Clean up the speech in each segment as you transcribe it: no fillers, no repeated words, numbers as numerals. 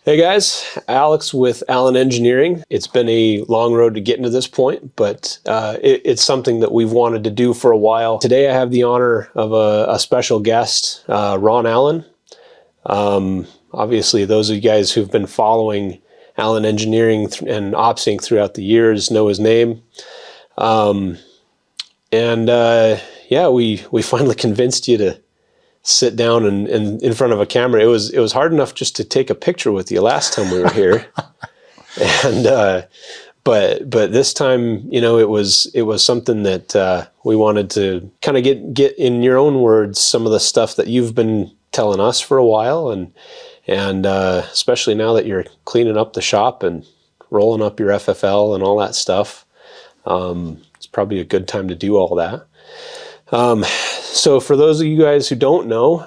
Hey guys, Alex with Allen Engineering. It's been a long road to getting to this point, but it's something that we've wanted to do for a while. Today I have the honor of a special guest, Ron Allen. Obviously, those of you guys who've been following Allen Engineering and OpSync throughout the years know his name. Yeah, we finally convinced you to sit down and in front of a camera. It was hard enough just to take a picture with you last time we were here, and but this time, you know, it was something that we wanted to kind of get in your own words some of the stuff that you've been telling us for a while, and especially now that you're cleaning up the shop and rolling up your FFL and all that stuff. It's probably a good time to do all that. So for those of you guys who don't know,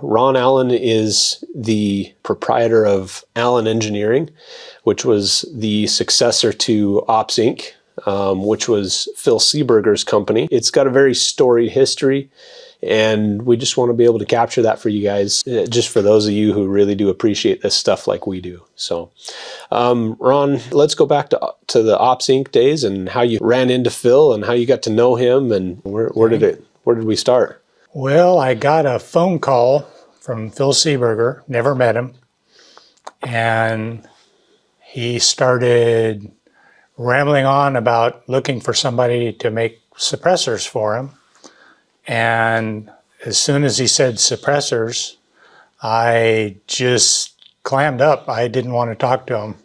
Ron Allen is the proprietor of Allen Engineering, which was the successor to OpSync, which was Phil Seberger's company. It's got a very storied history, and we just want to be able to capture that for you guys, just for those of you who really do appreciate this stuff like we do. So, Ron, let's go back to the OpSync days and how you ran into Phil and how you got to know him, and where did we start? Well, I got a phone call from Phil Seberger, never met him, and he started rambling on about looking for somebody to make suppressors for him. And as soon as he said suppressors, I just clammed up. I didn't want to talk to him.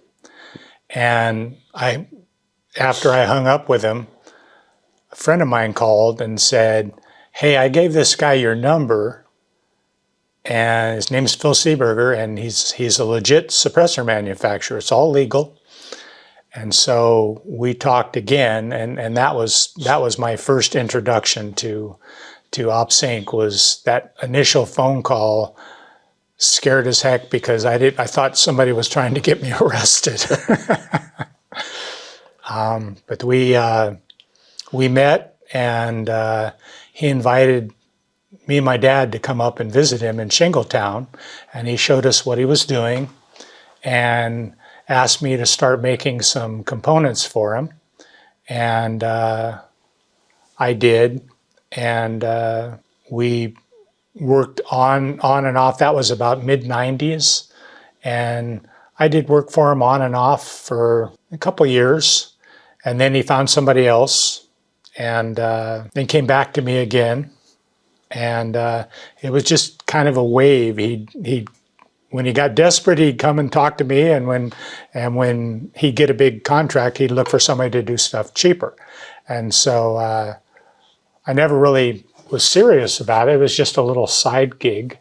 And after I hung up with him, a friend of mine called and said, "Hey, I gave this guy your number, and his name's Phil Seberger, and he's a legit suppressor manufacturer. It's all legal." And so we talked again, and that was my first introduction to OpSync. Was that initial phone call. Scared as heck because I thought somebody was trying to get me arrested. But we met, and he invited me and my dad to come up and visit him in Shingletown, and he showed us what he was doing and asked me to start making some components for him. And I did, and we worked on and off. That was about mid-90s, and I did work for him on and off for a couple years, and then he found somebody else, and then came back to me again, and it was just kind of a wave. When he got desperate, he'd come and talk to me, and when he'd get a big contract, he'd look for somebody to do stuff cheaper. And so I never really was serious about it. It was just a little side gig,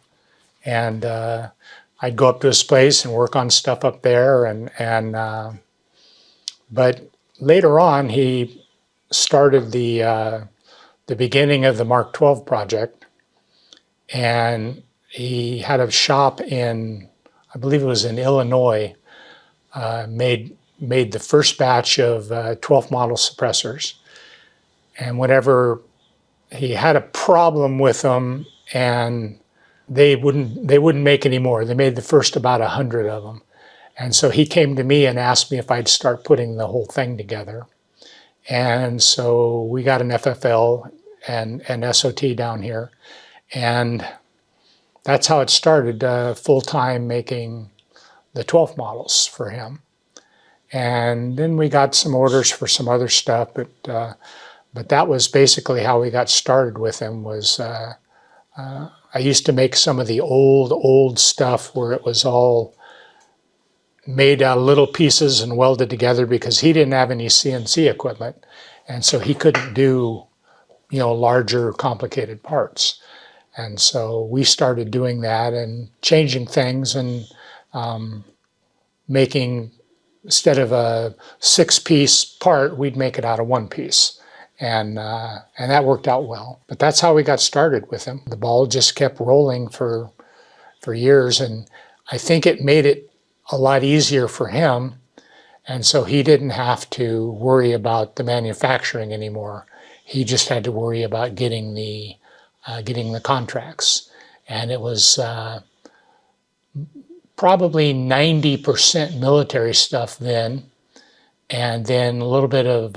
and I'd go up to his place and work on stuff up there, but later on he started the beginning of the Mark 12 project, and he had a shop in, I believe it was in Illinois, made the first batch of 12th model suppressors, and whenever he had a problem with them, and they wouldn't make any more. They made the first about 100 of them. And so he came to me and asked me if I'd start putting the whole thing together. And so we got an FFL and SOT down here. And that's how it started, full-time making the 12 models for him. And then we got some orders for some other stuff, but that was basically how we got started with him. Was I used to make some of the old stuff where it was all made out of little pieces and welded together, because he didn't have any CNC equipment, and so he couldn't do, you know, larger complicated parts. And so we started doing that and changing things, and making, instead of a 6-piece part, we'd make it out of 1 piece. And that worked out well. But that's how we got started with him. The ball just kept rolling for years, and I think it made it a lot easier for him, and so he didn't have to worry about the manufacturing anymore. He just had to worry about getting the contracts, and it was probably 90% military stuff then, and then a little bit of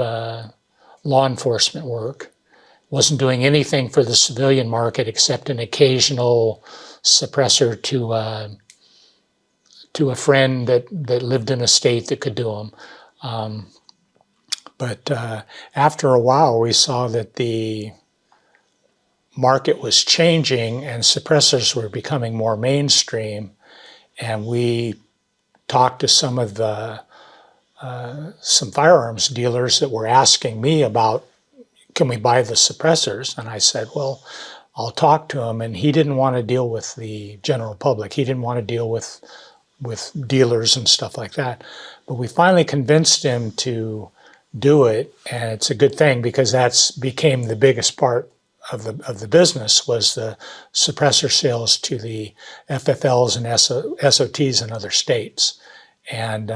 law enforcement work. Wasn't doing anything for the civilian market except an occasional suppressor to a friend that lived in a state that could do them. But after a while, we saw that the market was changing and suppressors were becoming more mainstream. And we talked to some of the some firearms dealers that were asking me about, can we buy the suppressors? And I said, well, I'll talk to him. And he didn't want to deal with the general public. He didn't want to deal with dealers and stuff like that. But we finally convinced him to do it. And it's a good thing, because that's became the biggest part of the business, was the suppressor sales to the FFLs and SOTs in other states. And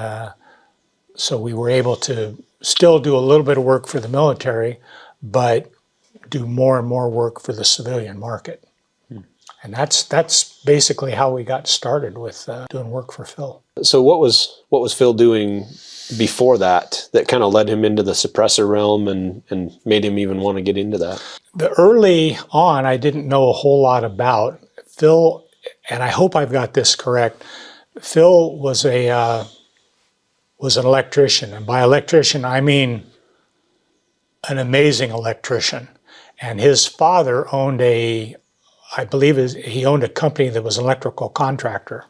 so we were able to still do a little bit of work for the military, but do more and more work for the civilian market. And that's basically how we got started with doing work for Phil. So what was Phil doing before that kind of led him into the suppressor realm and made him even want to get into that? The early on, I didn't know a whole lot about Phil, and I hope I've got this correct. Phil was an electrician, and by electrician I mean an amazing electrician. And his father owned I believe he owned a company that was an electrical contractor.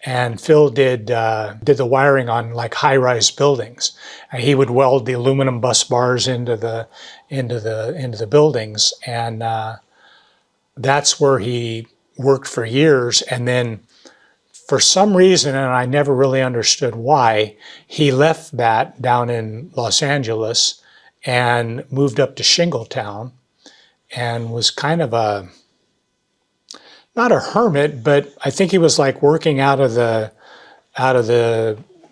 And Phil did the wiring on like high-rise buildings. And he would weld the aluminum bus bars into the buildings, and that's where he worked for years. And then, for some reason, and I never really understood why, he left that down in Los Angeles and moved up to Shingletown, and was kind of not a hermit, but I think he was like working out of the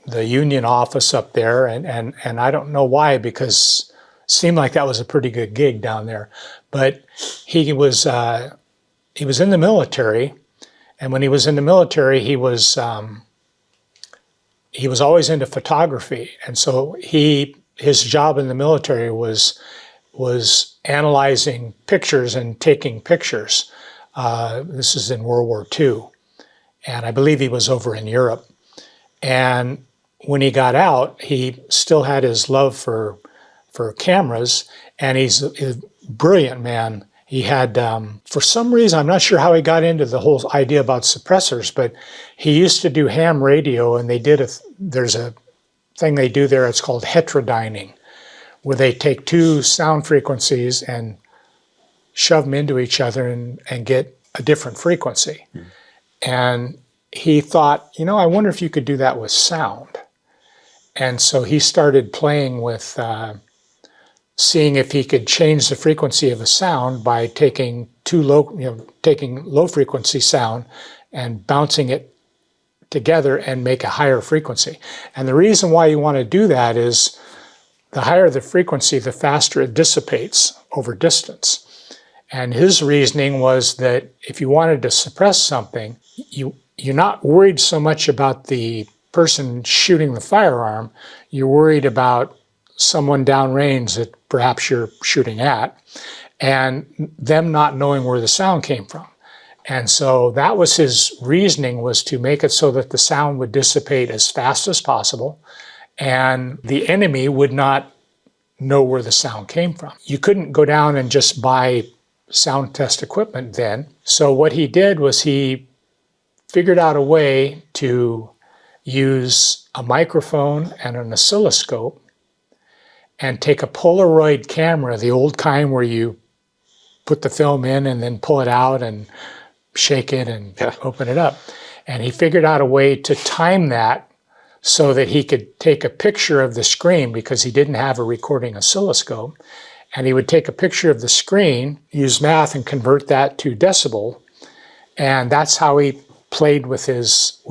union office up there, and I don't know why, because it seemed like that was a pretty good gig down there. But he was in the military, and when he was in the military, he was always into photography, and so his job in the military was analyzing pictures and taking pictures. This is in World War II, and I believe he was over in Europe. And when he got out, he still had his love for cameras, and he's a brilliant man. He had, for some reason, I'm not sure how he got into the whole idea about suppressors, but he used to do ham radio, and there's a thing they do there, it's called heterodyning, where they take two sound frequencies and shove them into each other and get a different frequency. And he thought, I wonder if you could do that with sound. And so he started playing with seeing if he could change the frequency of a sound by taking taking low frequency sound and bouncing it together and make a higher frequency. And the reason why you want to do that is the higher the frequency, the faster it dissipates over distance. And his reasoning was that if you wanted to suppress something, you're not worried so much about the person shooting the firearm, you're worried about someone downrange that perhaps you're shooting at, and them not knowing where the sound came from. And so that was his reasoning, was to make it so that the sound would dissipate as fast as possible, and the enemy would not know where the sound came from. You couldn't go down and just buy sound test equipment then. So what he did was he figured out a way to use a microphone and an oscilloscope and take a Polaroid camera, the old kind where you put the film in and then pull it out and shake it and open it up. And he figured out a way to time that so that he could take a picture of the screen, because he didn't have a recording oscilloscope. And he would take a picture of the screen, use math, and convert that to decibel. And that's how he played with his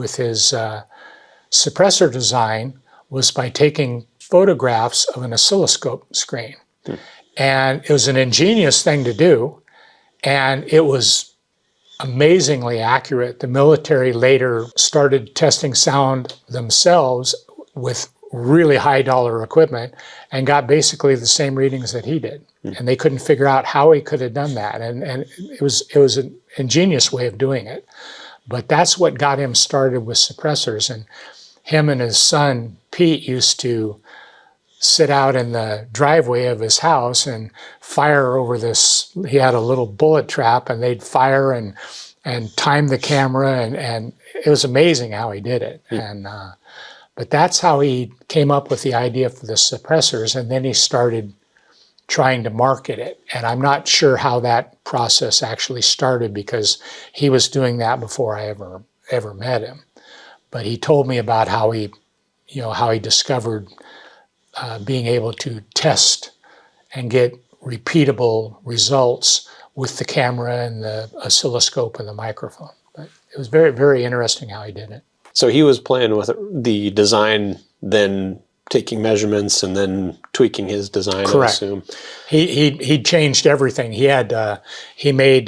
suppressor design, was by taking photographs of an oscilloscope screen. And it was an ingenious thing to do. And it was amazingly accurate. The military later started testing sound themselves with really high dollar equipment and got basically the same readings that he did. And they couldn't figure out how he could have done that. And it was an ingenious way of doing it. But that's what got him started with suppressors. And him and his son, Pete, used to sit out in the driveway of his house and fire over this. He had a little bullet trap, and they'd fire and time the camera, and it was amazing how he did it. But that's how he came up with the idea for the suppressors, and then he started trying to market it. And I'm not sure how that process actually started, because he was doing that before I ever met him. But he told me about how he discovered being able to test and get repeatable results with the camera and the oscilloscope and the microphone. But it was very, very interesting how he did it. So he was playing with the design, then taking measurements and then tweaking his design. Correct. I assume. He changed everything. He made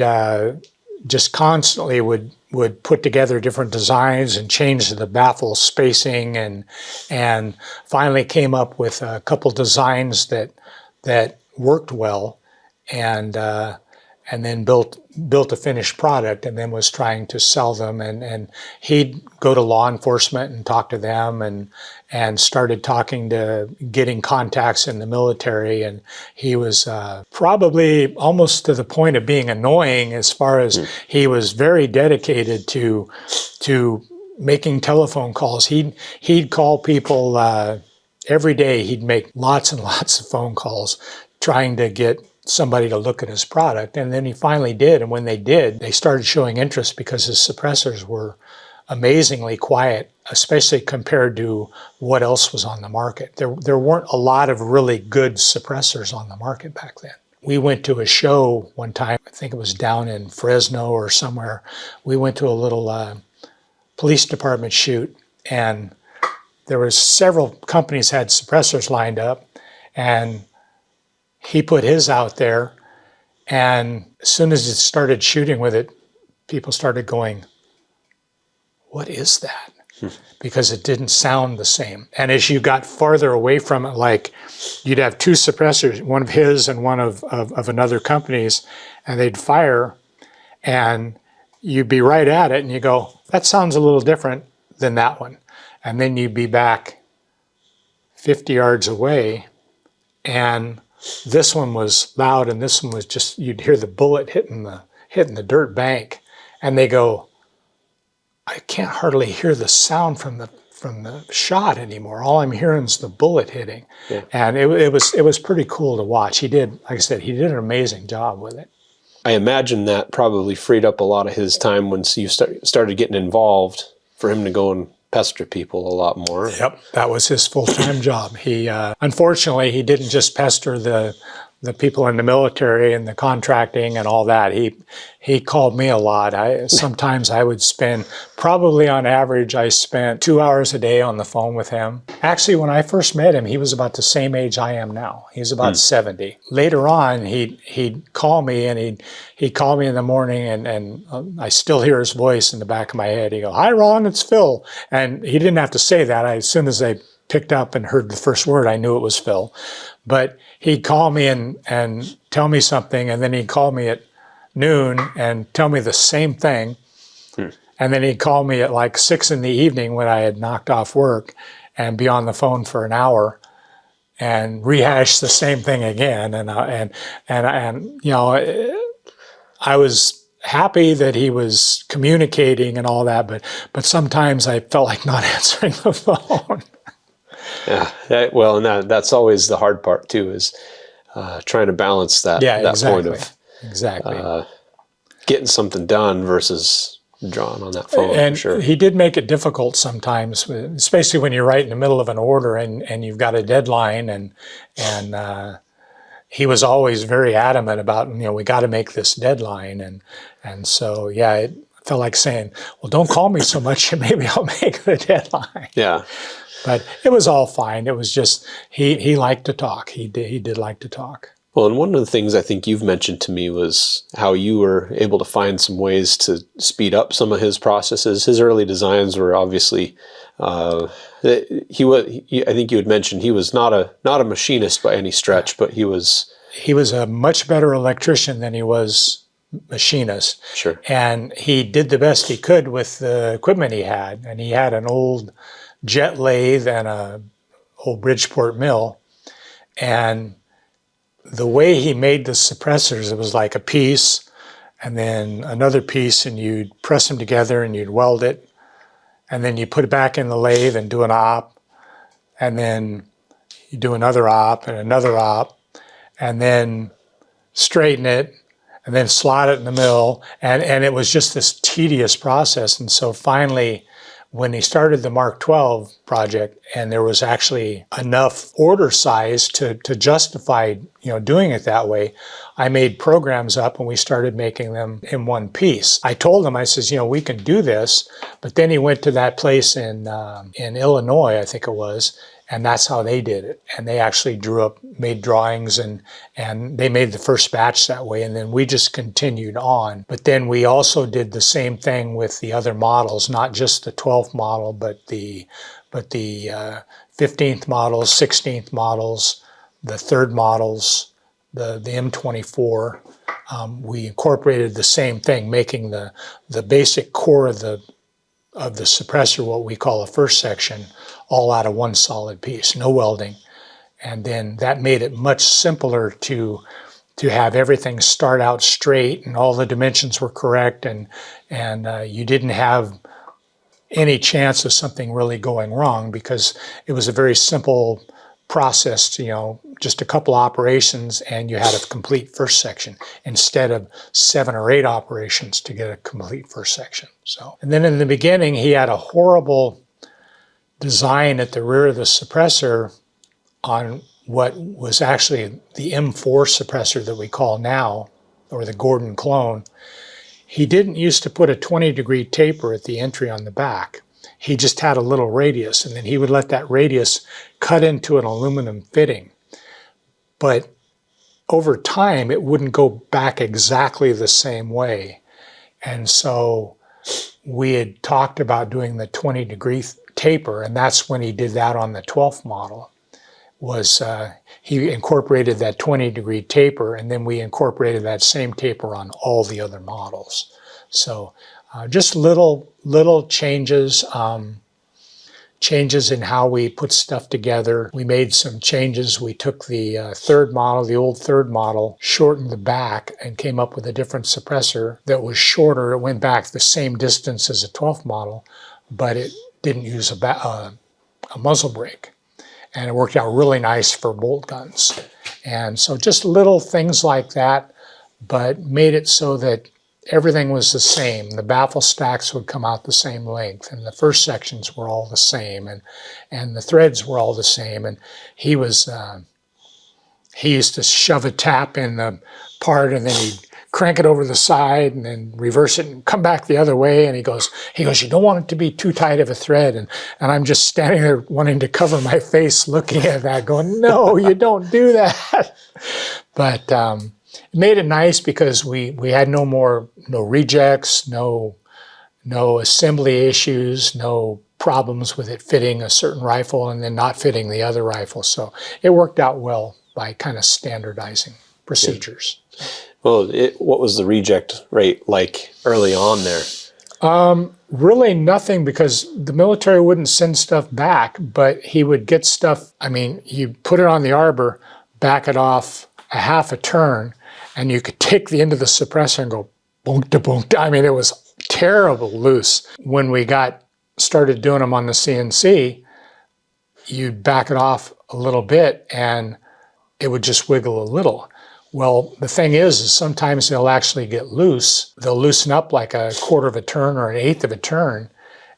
just constantly would put together different designs and change the baffle spacing, and finally came up with a couple designs that worked well, and then built a finished product, and then was trying to sell them. And he'd go to law enforcement and talk to them, and started getting contacts in the military. And he was probably almost to the point of being annoying, as far as he was very dedicated to making telephone calls. He'd call people every day. He'd make lots and lots of phone calls trying to get somebody to look at his product. And then he finally did. And when they did, they started showing interest, because his suppressors were amazingly quiet, especially compared to what else was on the market. There weren't a lot of really good suppressors on the market back then. We went to a show one time, I think it was down in Fresno or somewhere. We went to a little police department shoot, and there was several companies had suppressors lined up, and he put his out there, and as soon as it started shooting with it, people started going, "What is that?" Because it didn't sound the same. And as you got farther away from it, like you'd have two suppressors, one of his and one of another company's, and they'd fire, and you'd be right at it, and you go, "That sounds a little different than that one." And then you'd be back 50 yards away, and this one was loud, and this one was just, you'd hear the bullet hitting the dirt bank, and they go, "I can't hardly hear the sound from the shot anymore. All I'm hearing is the bullet hitting." Yeah. And it was pretty cool to watch. He did, like I said, he did an amazing job with it. I imagine that probably freed up a lot of his time once you started getting involved, for him to go and pester people a lot more. Yep, that was his full-time job. He unfortunately, he didn't just pester the people in the military and the contracting and all that. He called me a lot. Sometimes I would spend, probably on average, I spent 2 hours a day on the phone with him. Actually, when I first met him, he was about the same age I am now. He's about 70. Later on, he'd call me, and he'd call me in the morning, and I still hear his voice in the back of my head. He'd go, "Hi, Ron, it's Phil." And he didn't have to say that. As soon as I picked up and heard the first word, I knew it was Phil. But he'd call me and tell me something, and then he'd call me at noon and tell me the same thing. And then he'd call me at like 6 in the evening when I had knocked off work, and be on the phone for an hour and rehash the same thing again. And you know, I was happy that he was communicating and all that, but sometimes I felt like not answering the phone. Yeah, well, and that's always the hard part too, is trying to balance that, exactly. point of exactly getting something done versus drawing on that phone. And for sure. He did make it difficult sometimes, especially when you're right in the middle of an order and you've got a deadline, and he was always very adamant about, we got to make this deadline, and so yeah, it felt like saying, well, don't call me so much, and maybe I'll make the deadline. Yeah. But it was all fine. It was just, he liked to talk. He did like to talk. Well, and one of the things I think you've mentioned to me was how you were able to find some ways to speed up some of his processes. His early designs were obviously, he was. I think you had mentioned he was not a machinist by any stretch, but he was. He was a much better electrician than he was machinist. Sure. And he did the best he could with the equipment he had. And he had an old jet lathe and a old Bridgeport mill. And the way he made the suppressors, it was like a piece and then another piece, and you'd press them together and you'd weld it. And then you put it back in the lathe and do an op. And then you do another op and another op. And then straighten it, and then slot it in the mill. And it was just this tedious process. And so finally, when he started the Mark 12 project, and there was actually enough order size to justify, doing it that way, I made programs up and we started making them in one piece. I told him, I says, we can do this. But then he went to that place in Illinois, I think it was, and that's how they did it. And they actually made drawings, and they made the first batch that way. And then we just continued on. But then we also did the same thing with the other models, not just the 12th model, but the 15th models, 16th models, the third models, the M24. We incorporated the same thing, making the basic core of the suppressor, what we call a first section, all out of one solid piece, no welding. And then that made it much simpler to have everything start out straight and all the dimensions were correct, and you didn't have any chance of something really going wrong, because it was a very simple process to, just a couple operations and you had a complete first section instead of 7 or 8 operations to get a complete first section. So, and then in the beginning, he had a horrible design at the rear of the suppressor on what was actually the M4 suppressor that we call now, or the Gordon clone. He didn't used to put a 20-degree taper at the entry on the back. He just had a little radius, and then he would let that radius cut into an aluminum fitting. But over time, it wouldn't go back exactly the same way. And so we had talked about doing the 20-degree taper, and that's when he did that on the 12th model. He incorporated that 20-degree taper, and then we incorporated that same taper on all the other models. So just little changes, changes in how we put stuff together. We made some changes. We took the third model, the old third model, shortened the back, and came up with a different suppressor that was shorter. It went back the same distance as a 12th model, but it didn't use a muzzle brake. And it worked out really nice for bolt guns. And so just little things like that, but made it so that everything was the same. The baffle stacks would come out the same length, and the first sections were all the same, and the threads were all the same. And he used to shove a tap in the part, and then he'd crank it over the side and then reverse it and come back the other way. And he goes, you don't want it to be too tight of a thread. And I'm just standing there wanting to cover my face looking at that going, no, you don't do that. But it made it nice because we had no rejects, no assembly issues, no problems with it fitting a certain rifle and then not fitting the other rifle. So it worked out well by kind of standardizing procedures. Yeah. Well, what was the reject rate like early on there? Really nothing, because the military wouldn't send stuff back, but he would get stuff. I mean, you put it on the arbor, back it off a half a turn, and you could take the end of the suppressor and go boom to boom. I mean, it was terrible loose. When we started doing them on the CNC, you'd back it off a little bit and it would just wiggle a little. Well, the thing is sometimes they'll actually get loose. They'll loosen up like a quarter of a turn or an eighth of a turn.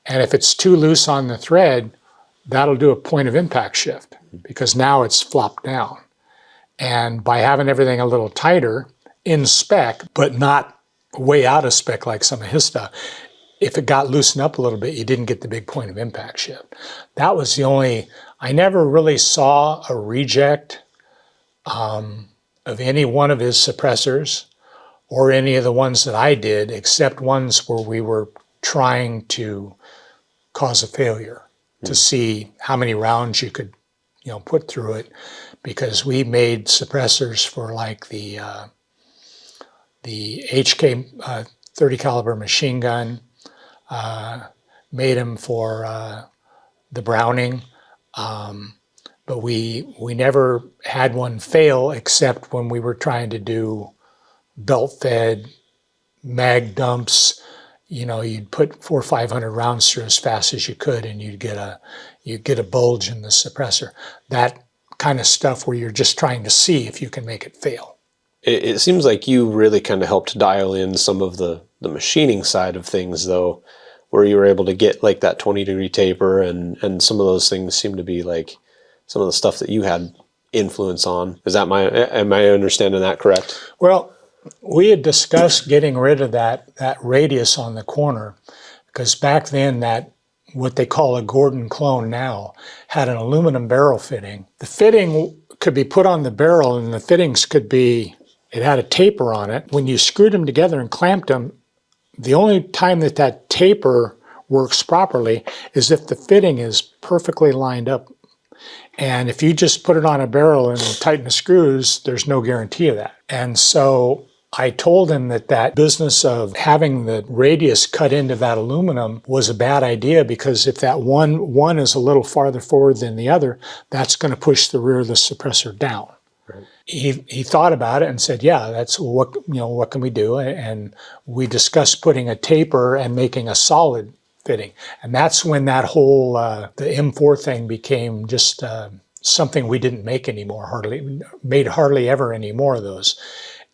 And if it's too loose on the thread, that'll do a point of impact shift, because now it's flopped down. And by having everything a little tighter in spec, but not way out of spec like some of his stuff, if it got loosened up a little bit, you didn't get the big point of impact shift. That was I never really saw a reject of any one of his suppressors or any of the ones that I did, except ones where we were trying to cause a failure to see how many rounds you could, put through it, because we made suppressors for like the HK 30 caliber machine gun, made them for the Browning, but we never had one fail except when we were trying to do belt fed mag dumps. You'd put 400 or 500 rounds through as fast as you could, and you'd get a bulge in the suppressor. That kind of stuff where you're just trying to see if you can make it fail. It seems like you really kind of helped dial in some of the machining side of things, though, where you were able to get like that 20-degree taper, and some of those things seem to be like some of the stuff that you had influence on. Am I understanding that correct? Well, we had discussed getting rid of that radius on the corner, because back then that, what they call a Gordon clone now, had an aluminum barrel fitting. The fitting could be put on the barrel, and the fittings it had a taper on it. When you screwed them together and clamped them, the only time that taper works properly is if the fitting is perfectly lined up. And if you just put it on a barrel and tighten the screws, there's no guarantee of that. And so I told him that business of having the radius cut into that aluminum was a bad idea, because if that one is a little farther forward than the other, that's going to push the rear of the suppressor down. Right. He thought about it and said, yeah, that's what can we do? And we discussed putting a taper and making a solid fitting. And that's when that whole, the M4 thing became just something we didn't make anymore, hardly ever any more of those.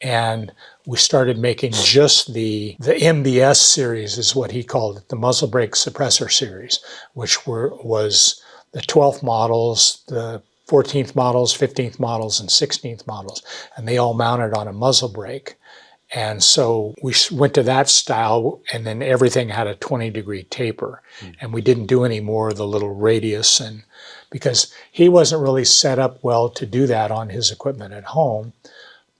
And we started making just the MBS series, is what he called it, the muzzle brake suppressor series, which was the 12th models, the 14th models, 15th models, and 16th models. And they all mounted on a muzzle brake. And so we went to that style, and then everything had a 20-degree taper. And we didn't do any more of the little radius, and because he wasn't really set up well to do that on his equipment at home.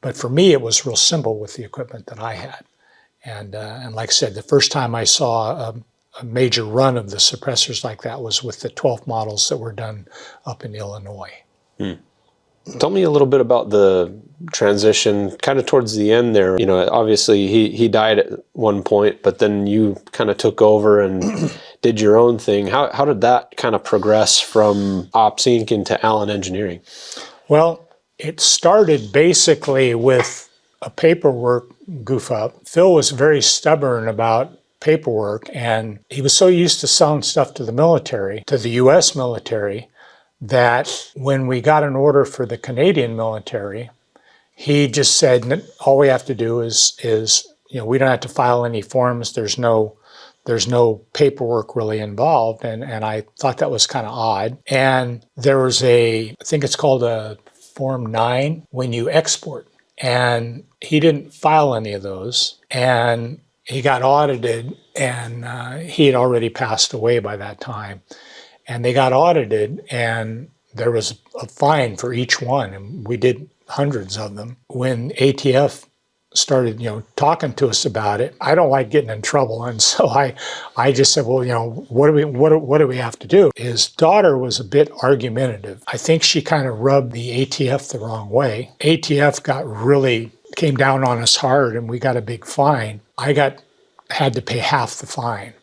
But for me, it was real simple with the equipment that I had. And like I said, the first time I saw a major run of the suppressors like that was with the 12th models that were done up in Illinois. Tell me a little bit about the transition kind of towards the end there. Obviously he died at one point, but then you kind of took over and did your own thing. How did that kind of progress from Ops Inc. into Allen Engineering? Well, it started basically with a paperwork goof up. Phil was very stubborn about paperwork, and he was so used to selling stuff to the military, to the U.S. military, that when we got an order for the Canadian military, he just said, all we have to do is we don't have to file any forms. There's no paperwork really involved. And I thought that was kind of odd. And there was I think it's called a Form 9 when you export. And he didn't file any of those. And he got audited, and he had already passed away by that time. And they got audited, and there was a fine for each one, and we did hundreds of them. When ATF started, talking to us about it, I don't like getting in trouble, and so I just said, well, what do we have to do? His daughter was a bit argumentative. I think she kind of rubbed the ATF the wrong way. ATF came down on us hard, and we got a big fine. I had to pay half the fine.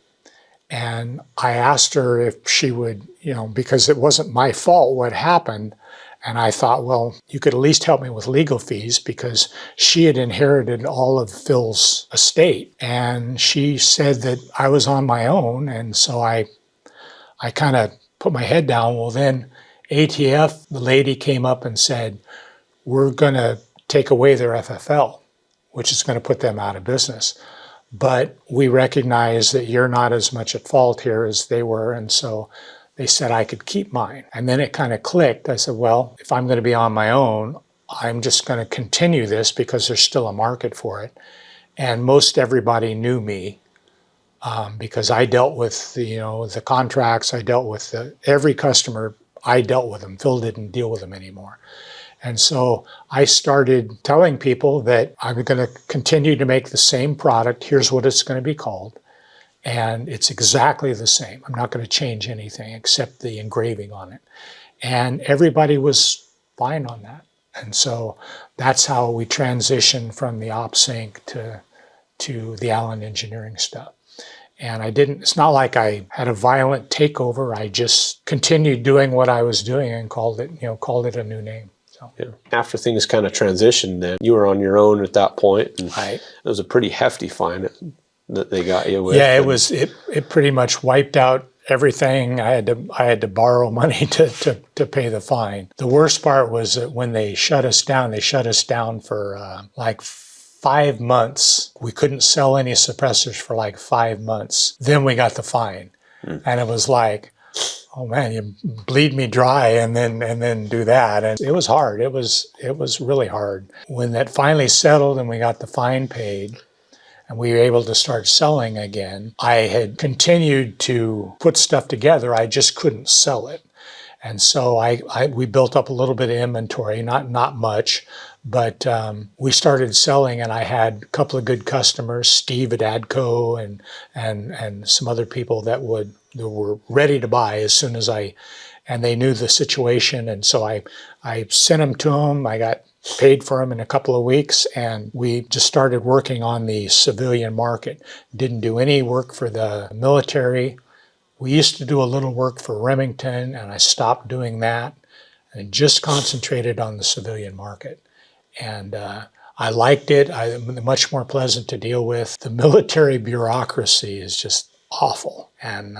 And I asked her if she would, because it wasn't my fault what happened. And I thought, well, you could at least help me with legal fees, because she had inherited all of Phil's estate. And she said that I was on my own. And so I kind of put my head down. Well, then ATF, the lady came up and said, we're going to take away their FFL, which is going to put them out of business. But we recognize that you're not as much at fault here as they were. And so they said I could keep mine. And then it kind of clicked. I said, well, if I'm going to be on my own, I'm just going to continue this because there's still a market for it. And most everybody knew me because I dealt with the contracts. I dealt with every customer. I dealt with them. Phil didn't deal with them anymore. And so I started telling people that I'm going to continue to make the same product. Here's what it's going to be called. And it's exactly the same. I'm not going to change anything except the engraving on it. And everybody was fine on that. And so that's how we transitioned from the OpSync to the Allen Engineering stuff. And it's not like I had a violent takeover. I just continued doing what I was doing and called it a new name. So. Yeah. After things kind of transitioned, then you were on your own at that point, and Right. it was a pretty hefty fine that they got you with. Yeah, it pretty much wiped out everything. I had to borrow money to pay the fine. The worst part was that when they shut us down for like 5 months. We couldn't sell any suppressors for like 5 months. Then we got the fine. And it was like, oh man, you bleed me dry and then do that. And it was hard. It was really hard. When that finally settled and we got the fine paid and we were able to start selling again, I had continued to put stuff together. I just couldn't sell it. And so we built up a little bit of inventory, not much, but we started selling, and I had a couple of good customers, Steve at Adco and some other people that were ready to buy as soon as and they knew the situation. And so I sent them to them. I got paid for them in a couple of weeks, and we just started working on the civilian market. Didn't do any work for the military. We used to do a little work for Remington, and I stopped doing that and just concentrated on the civilian market. And I liked it. Much more pleasant to deal with. The military bureaucracy is just awful. And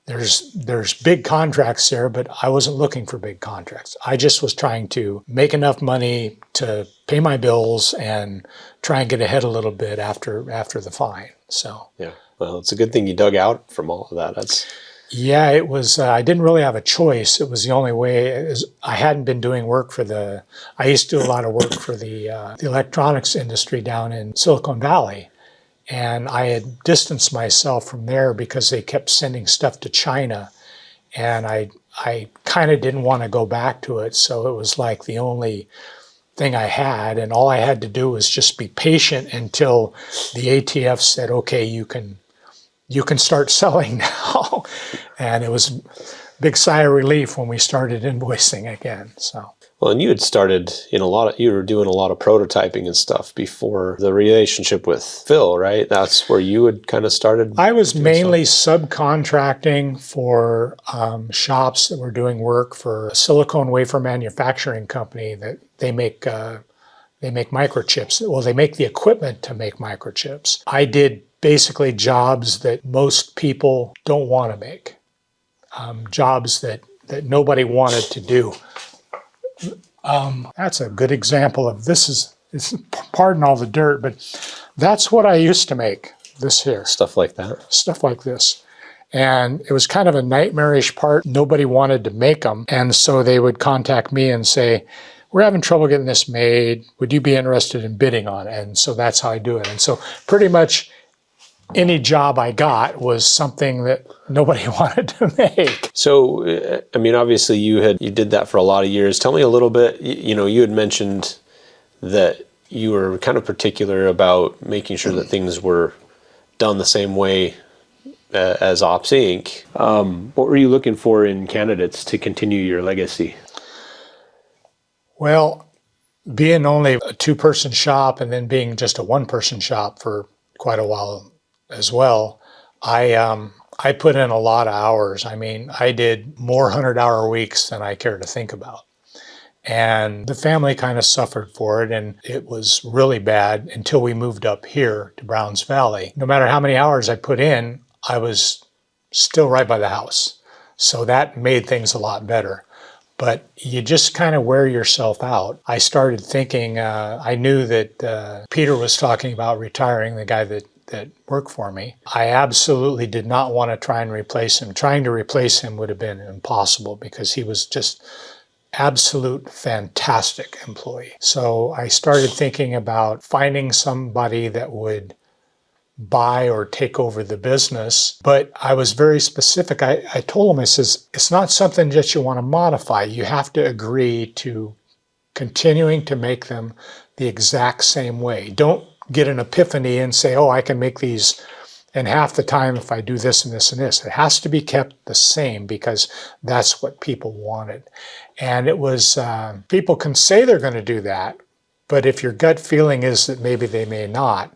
there's big contracts there, but I wasn't looking for big contracts. I just was trying to make enough money to pay my bills and try and get ahead a little bit after the fine. So yeah. Well, it's a good thing you dug out from all of that. Yeah, it was. I didn't really have a choice. It was the only way. I hadn't been doing work I used to do a lot of work for the electronics industry down in Silicon Valley. And I had distanced myself from there because they kept sending stuff to China. And I kind of didn't want to go back to it. So it was like the only thing I had. And all I had to do was just be patient until the ATF said, okay, you can start selling now. And it was a big sigh of relief when we started invoicing again. So. Well, and you had started you were doing a lot of prototyping and stuff before the relationship with Phil, right? That's where you had kind of started? I was mainly subcontracting for shops that were doing work for a silicone wafer manufacturing company that they make microchips. Well, they make the equipment to make microchips. I did basically jobs that most people don't want to make, jobs that nobody wanted to do. That's a good example of this. Pardon all the dirt, but that's what I used to make. This here. Stuff like that. Stuff like this. And it was kind of a nightmarish part. Nobody wanted to make them. And so they would contact me and say, we're having trouble getting this made. Would you be interested in bidding on it? And so that's how I do it. And so pretty much any job I got was something that nobody wanted to make. So, I mean, obviously you did that for a lot of years. Tell me a little bit, you had mentioned that you were kind of particular about making sure that things were done the same way as OpSync. What were you looking for in candidates to continue your legacy? Well, being only a two-person shop and then being just a one-person shop for quite a while as well, I put in a lot of hours. I mean, I did more 100-hour weeks than I care to think about. And the family kind of suffered for it, and it was really bad until we moved up here to Browns Valley. No matter how many hours I put in, I was still right by the house. So that made things a lot better. But you just kind of wear yourself out. I started thinking, I knew that Peter was talking about retiring, the guy that worked for me. I absolutely did not want to try and replace him. Trying to replace him would have been impossible because he was just absolute fantastic employee. So I started thinking about finding somebody that would buy or take over the business. But I was very specific. I told him, I says, it's not something that you want to modify. You have to agree to continuing to make them the exact same way. Don't get an epiphany and say, oh, I can make these in half the time if I do this and this and this. It has to be kept the same because that's what people wanted. And it was, people can say they're going to do that, but if your gut feeling is that maybe they may not,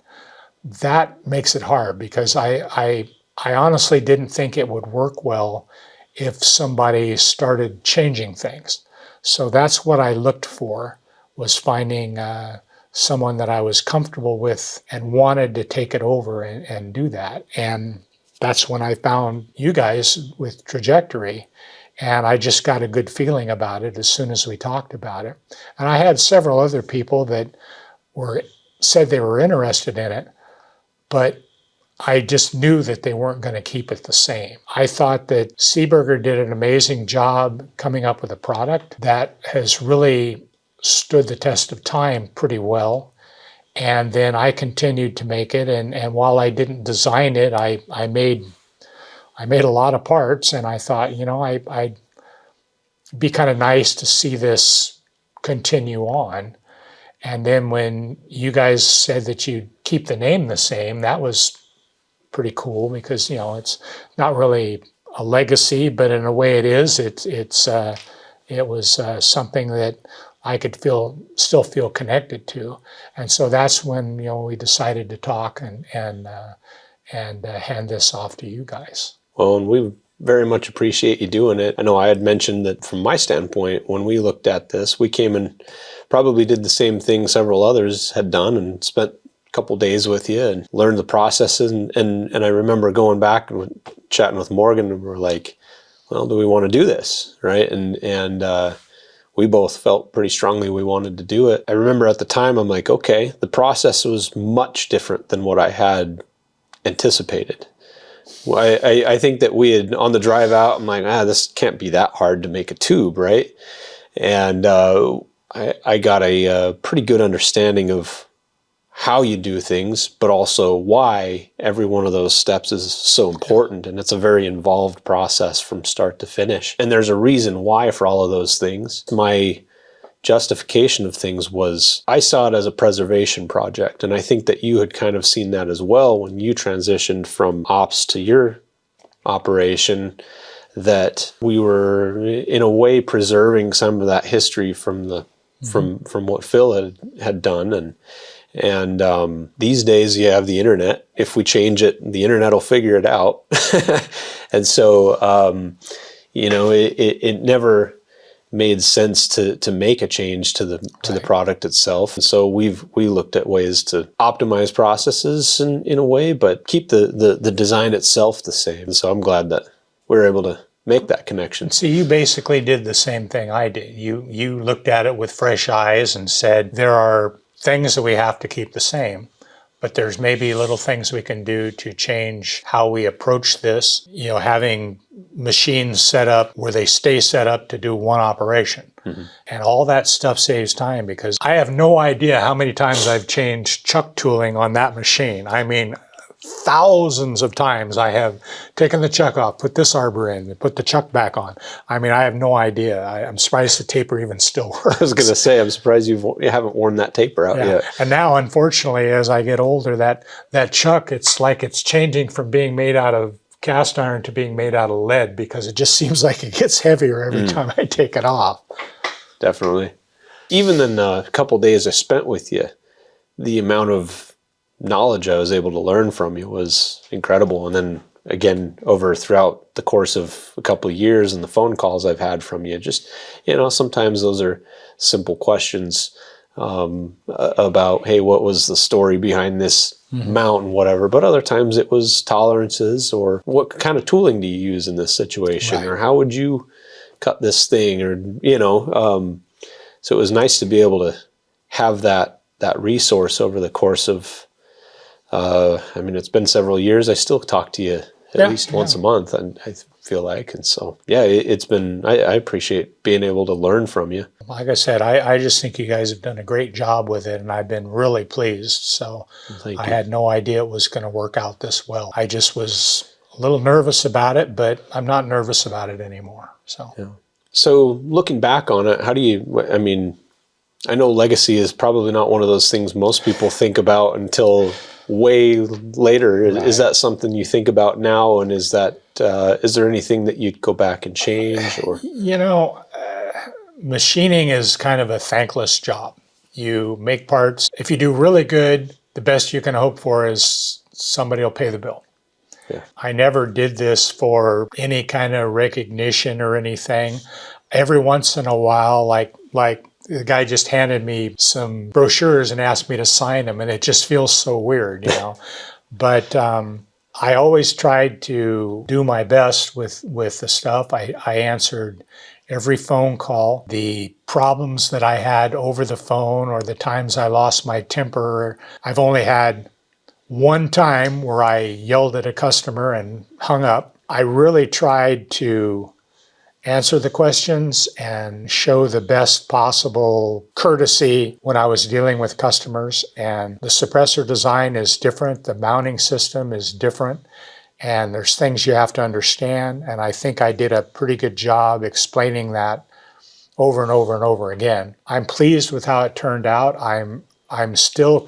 that makes it hard, because I honestly didn't think it would work well if somebody started changing things. So that's what I looked for, was finding someone that I was comfortable with and wanted to take it over and do that. And that's when I found you guys with Trajectory, and I just got a good feeling about it as soon as we talked about it. And I had several other people that said they were interested in it, but I just knew that they weren't going to keep it the same. I thought that Seberger did an amazing job coming up with a product that has really stood the test of time pretty well. And then I continued to make it. And while I didn't design it, I made a lot of parts. And I thought, you know, I'd be kind of nice to see this continue on. And then when you guys said that you'd keep the name the same, that was pretty cool, because, you know, it's not really a legacy, but in a way it is. It was something that I could still feel connected to. And so that's when, you know, we decided to talk and hand this off to you guys. Well, and we very much appreciate you doing it. I know I had mentioned that from my standpoint, when we looked at this, we came and probably did the same thing several others had done, and spent a couple days with you and learned the processes. And I remember going back and chatting with Morgan, and we're like, well, do we want to do this, right? And we both felt pretty strongly we wanted to do it. I remember at the time, I'm like, okay, the process was much different than what I had anticipated. I think that we had, on the drive out, I'm like, this can't be that hard to make a tube, right? And I got a pretty good understanding of how you do things, but also why every one of those steps is so important. And it's a very involved process from start to finish. And there's a reason why for all of those things. My justification of things was, I saw it as a preservation project. And I think that you had kind of seen that as well when you transitioned from ops to your operation, that we were in a way preserving some of that history from the from what Phil had done. And these days you have the internet. If we change it, the internet will figure it out. And so, you know, it never made sense to make a change to the product itself. And so we looked at ways to optimize processes in a way, but keep the design itself the same. And so I'm glad that we were able to make that connection. See, you basically did the same thing I did. You looked at it with fresh eyes and said, there are things that we have to keep the same, but there's maybe little things we can do to change how we approach this. You know, having machines set up where they stay set up to do one operation. And all that stuff saves time, because I have no idea how many times I've changed chuck tooling on that machine. I mean, thousands of times I have taken the chuck off, put this arbor in, put the chuck back on. I mean, I have no idea. I'm surprised the taper even still works. I was going to say, I'm surprised you haven't worn that taper out yet. And now, unfortunately, as I get older, that chuck, it's like it's changing from being made out of cast iron to being made out of lead, because it just seems like it gets heavier every time I take it off. Definitely. Even in a couple days I spent with you, the amount of knowledge I was able to learn from you was incredible. And then again, throughout the course of a couple of years and the phone calls I've had from you, just, you know, sometimes those are simple questions about, hey, what was the story behind this mount and whatever. But other times it was tolerances, or what kind of tooling do you use in this situation, or how would you cut this thing, or, you know, so it was nice to be able to have that resource over the course of, I mean, it's been several years. I still talk to you at least once a month, and I feel like, and so, yeah, it's been, I appreciate being able to learn from you. Like I said, I just think you guys have done a great job with it, and I've been really pleased. So I had no idea it was going to work out this well. I just was a little nervous about it, but I'm not nervous about it anymore. So, So looking back on it, how do you, I mean, I know legacy is probably not one of those things most people think about until way later. Right. Is that something you think about now? And is there anything that you'd go back and change? Or machining is kind of a thankless job. You make parts. If you do really good, the best you can hope for is somebody will pay the bill. Yeah. I never did this for any kind of recognition or anything. Every once in a while, like the guy just handed me some brochures and asked me to sign them, and it just feels so weird, But I always tried to do my best with the stuff. I answered every phone call. The problems that I had over the phone or the times I lost my temper, I've only had one time where I yelled at a customer and hung up. I really tried to answer the questions and show the best possible courtesy when I was dealing with customers. And the suppressor design is different. The mounting system is different. And there's things you have to understand. And I think I did a pretty good job explaining that over and over and over again. I'm pleased with how it turned out. I'm still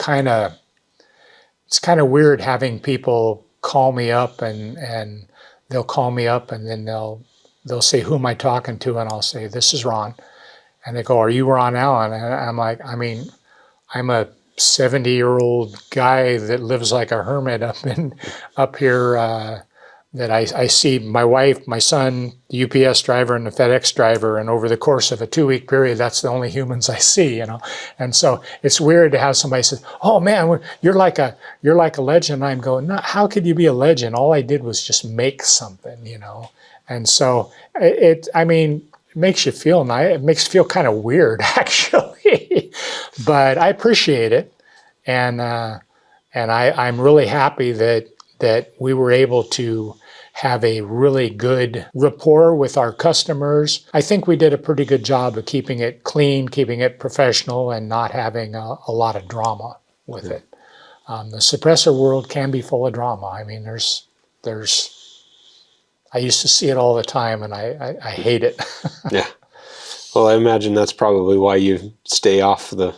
it's kind of weird having people call me up and they'll call me up and then they'll say, who am I talking to? And I'll say, this is Ron. And they go, are you Ron Allen? And I'm like, I'm a 70-year-old guy that lives like a hermit up here that I see my wife, my son, the UPS driver and the FedEx driver, and over the course of a 2-week period, that's the only humans I see, And so it's weird to have somebody say, "Oh man, you're like a legend." I'm going, "No, how could you be a legend? All I did was just make something, And so it makes you feel nice. It makes you feel kind of weird, actually, but I appreciate it, and I'm really happy that we were able to have a really good rapport with our customers. I think we did a pretty good job of keeping it clean, keeping it professional, and not having a lot of drama with it. The suppressor world can be full of drama. I used to see it all the time, and I hate it. Yeah. Well, I imagine that's probably why you stay off the...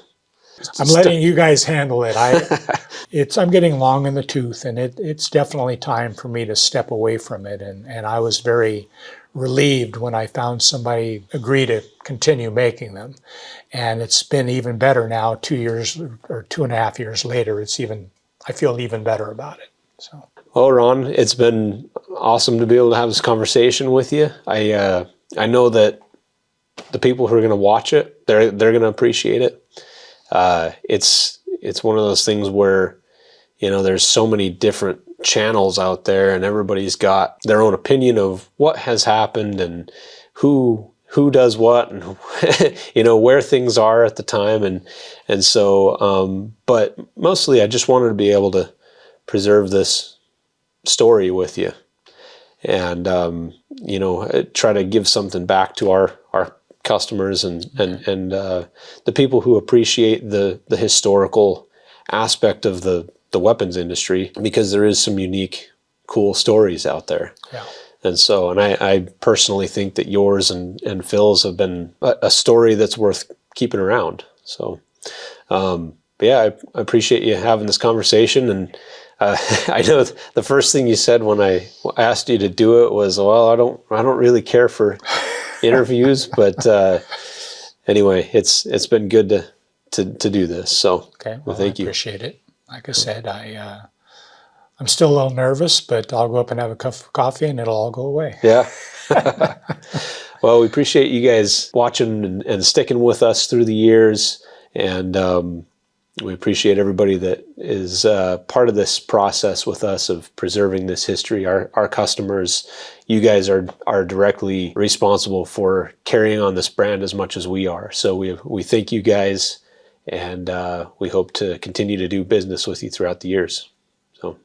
I'm letting you guys handle it. I'm getting long in the tooth, and it's definitely time for me to step away from it. And I was very relieved when I found somebody agree to continue making them. And it's been even better now, 2 years or 2.5 years later. I feel even better about it. So. Well, Ron, it's been awesome to be able to have this conversation with you. I know that the people who are going to watch it, they're going to appreciate it. It's one of those things where, there's so many different channels out there, and everybody's got their own opinion of what has happened and who does what and where things are at the time, and so but mostly I just wanted to be able to preserve this story with you and try to give something back to our customers and the people who appreciate the historical aspect of the weapons industry, because there is some unique, cool stories out there. Yeah. And so, and I personally think that yours and Phil's have been a story that's worth keeping around. So, I appreciate you having this conversation. And I know the first thing you said when I asked you to do it was, "Well, I don't really care for interviews," but anyway, it's been good to do this. So, okay, well, thank you. I appreciate it. Like I said, I'm still a little nervous, but I'll go up and have a cup of coffee, and it'll all go away. Yeah. Well, we appreciate you guys watching and sticking with us through the years, and we appreciate everybody that is part of this process with us of preserving this history. Our customers, you guys are directly responsible for carrying on this brand as much as we are. So we thank you guys, and we hope to continue to do business with you throughout the years. So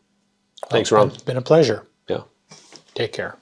thanks, Ron. It's been a pleasure. Yeah. Take care.